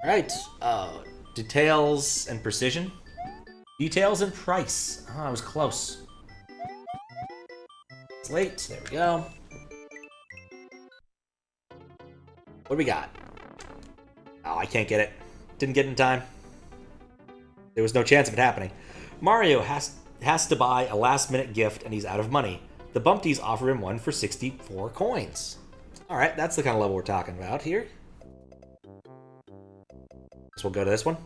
Alright, details and precision. Details and price. Oh, I was close. It's late. There we go. What do we got? Oh, I can't get it. Didn't get it in time. There was no chance of it happening. Mario has to buy a last-minute gift, and he's out of money. The Bumpties offer him one for 64 coins. Alright, that's the kind of level we're talking about here. So we'll go to this one.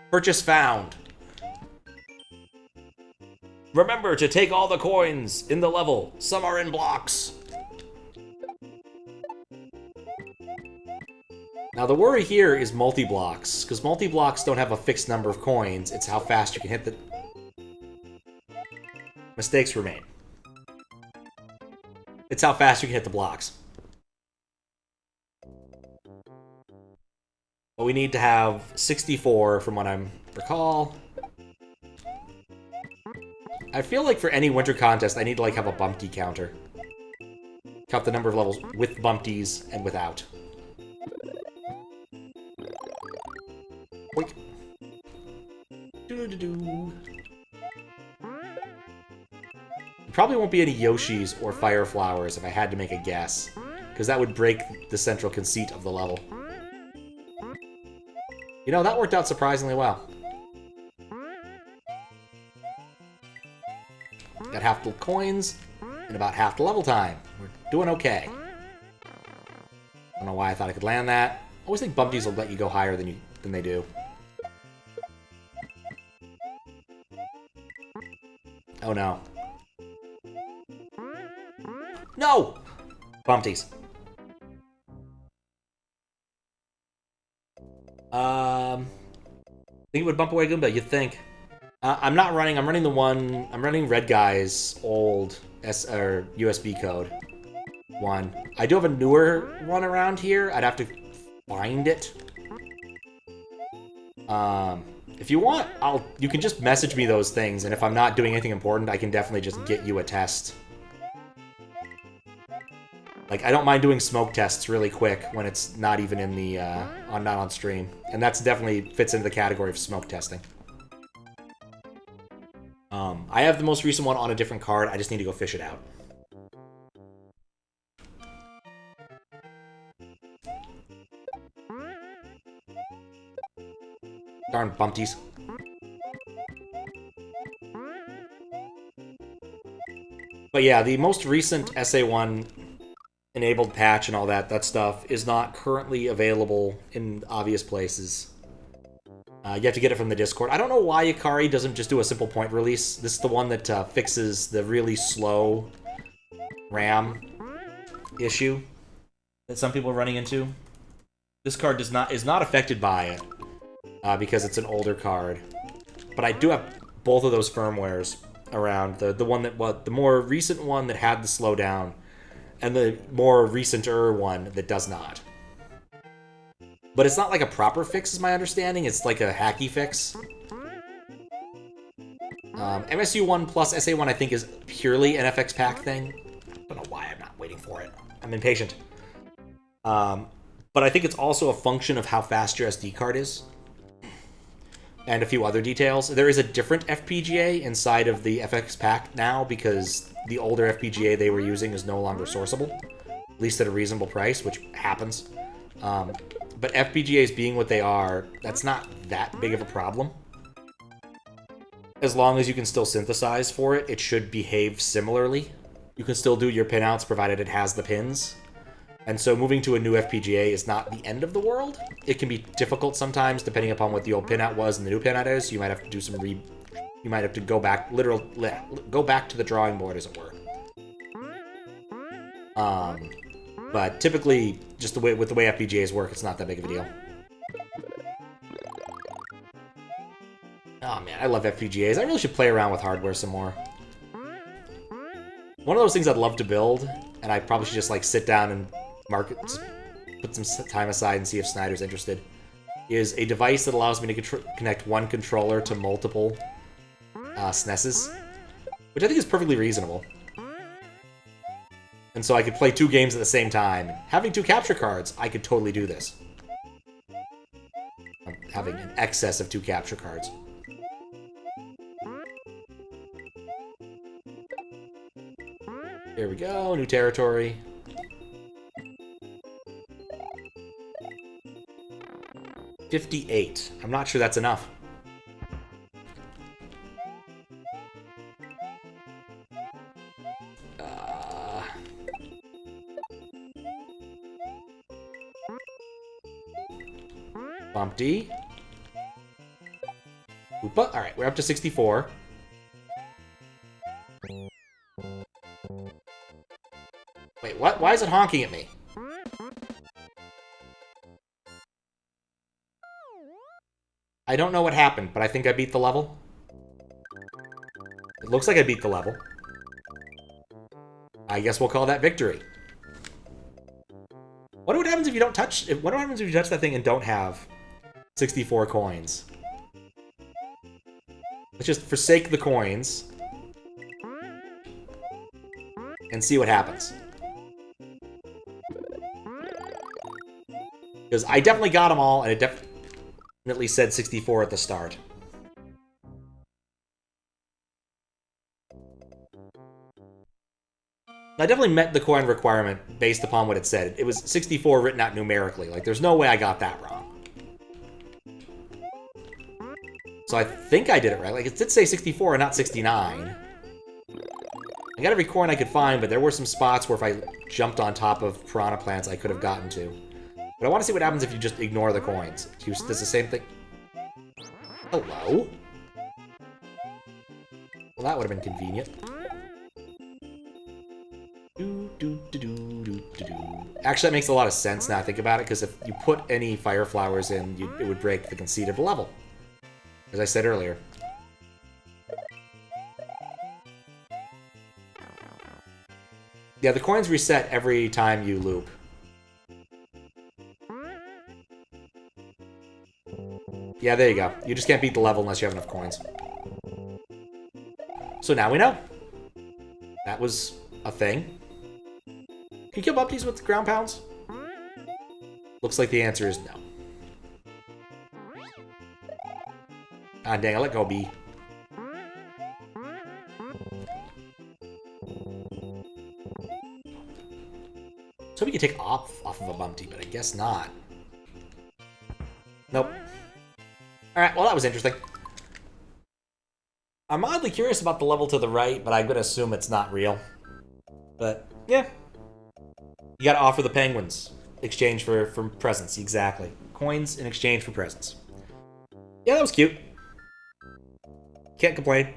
Purchase found. Remember to take all the coins in the level. Some are in blocks. Now the worry here is multi-blocks, because multi-blocks don't have a fixed number of coins. It's how fast you can hit the... Mistakes remain. It's how fast you can hit the blocks. But we need to have 64 from what I recall. I feel like for any winter contest, I need to like have a bumpty counter. Count the number of levels with bumpties and without. Boink. Doo-doo-doo. Probably won't be any Yoshis or Fire Flowers if I had to make a guess, because that would break the central conceit of the level. You know, that worked out surprisingly well. Got half the coins and about half the level time. We're doing okay. I don't know why I thought I could land that. I always think Bumpties will let you go higher than they do. Oh no. No! Bumpties. I think it would bump away Goomba, you'd think. I'm not running, I'm running Red Guy's old USB code one. I do have a newer one around here, I'd have to find it. If you want, you can just message me those things, and if I'm not doing anything important, I can definitely just get you a test. Like, I don't mind doing smoke tests really quick when it's not even in the, not on stream. And that's definitely fits into the category of smoke testing. I have the most recent one on a different card, I just need to go fish it out. Darn bumpties. But yeah, the most recent SA1 enabled patch and all that stuff is not currently available in obvious places. You have to get it from the Discord. I don't know why Ikari doesn't just do a simple point release. This is the one that fixes the really slow RAM issue that some people are running into. This card is not affected by it because it's an older card. But I do have both of those firmwares around. The one that the more recent one that had the slowdown, and the more recenter one that does not. But it's not like a proper fix, is my understanding. It's like a hacky fix. MSU1 plus SA1, I think, is purely an FX pack thing. I don't know why I'm not waiting for it. I'm impatient. But I think it's also a function of how fast your SD card is. And a few other details. There is a different FPGA inside of the FX pack now because the older FPGA they were using is no longer sourceable. At least at a reasonable price, which happens. But FPGAs being what they are, that's not that big of a problem. As long as you can still synthesize for it, it should behave similarly. You can still do your pinouts provided it has the pins. And so moving to a new FPGA is not the end of the world. It can be difficult sometimes, depending upon what the old pinout was and the new pinout is. You might have to do some you might have to go back, go back to the drawing board, as it were. But typically, just with the way FPGAs work, it's not that big of a deal. Oh man, I love FPGAs. I really should play around with hardware some more. One of those things I'd love to build, and I probably should just like sit down and put some time aside and see if Snyder's interested, is a device that allows me to connect one controller to multiple SNESs, which I think is perfectly reasonable. And so I could play two games at the same time. Having two capture cards, I could totally do this. having an excess of 2 capture cards. There we go, new territory. $58. I'm not sure that's enough. Bump D. Oopa. Alright, we're up to 64. Wait, what? Why is it honking at me? I don't know what happened, but I think I beat the level. It looks like I beat the level. I guess we'll call that victory. What happens if you don't touch... What happens if you touch that thing and don't have 64 coins? Let's just forsake the coins. And see what happens. Because I definitely got them all, and it definitely said 64 at the start. I definitely met the coin requirement based upon what it said. It was 64 written out numerically. Like, there's no way I got that wrong. So I think I did it right. Like, it did say 64 and not 69. I got every coin I could find, but there were some spots where if I jumped on top of piranha plants, I could have gotten to. But I want to see what happens if you just ignore the coins. Does the same thing... Hello? Well, that would have been convenient. Actually, that makes a lot of sense now I think about it, because if you put any fire flowers in, it would break the conceit of the level. As I said earlier. Yeah, the coins reset every time you loop. Yeah, there you go. You just can't beat the level unless you have enough coins. So now we know. That was a thing. Can you kill Bupties with ground pounds? Looks like the answer is no. Ah, dang, I let go, B. So we could take off of a Bumpty, but I guess not. Nope. Alright, well that was interesting. I'm oddly curious about the level to the right, but I'm gonna assume it's not real. But, yeah. You gotta offer the penguins. Exchange for presents, exactly. Coins in exchange for presents. Yeah, that was cute. Can't complain.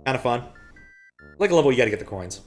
Kinda fun. Like a level, you gotta get the coins.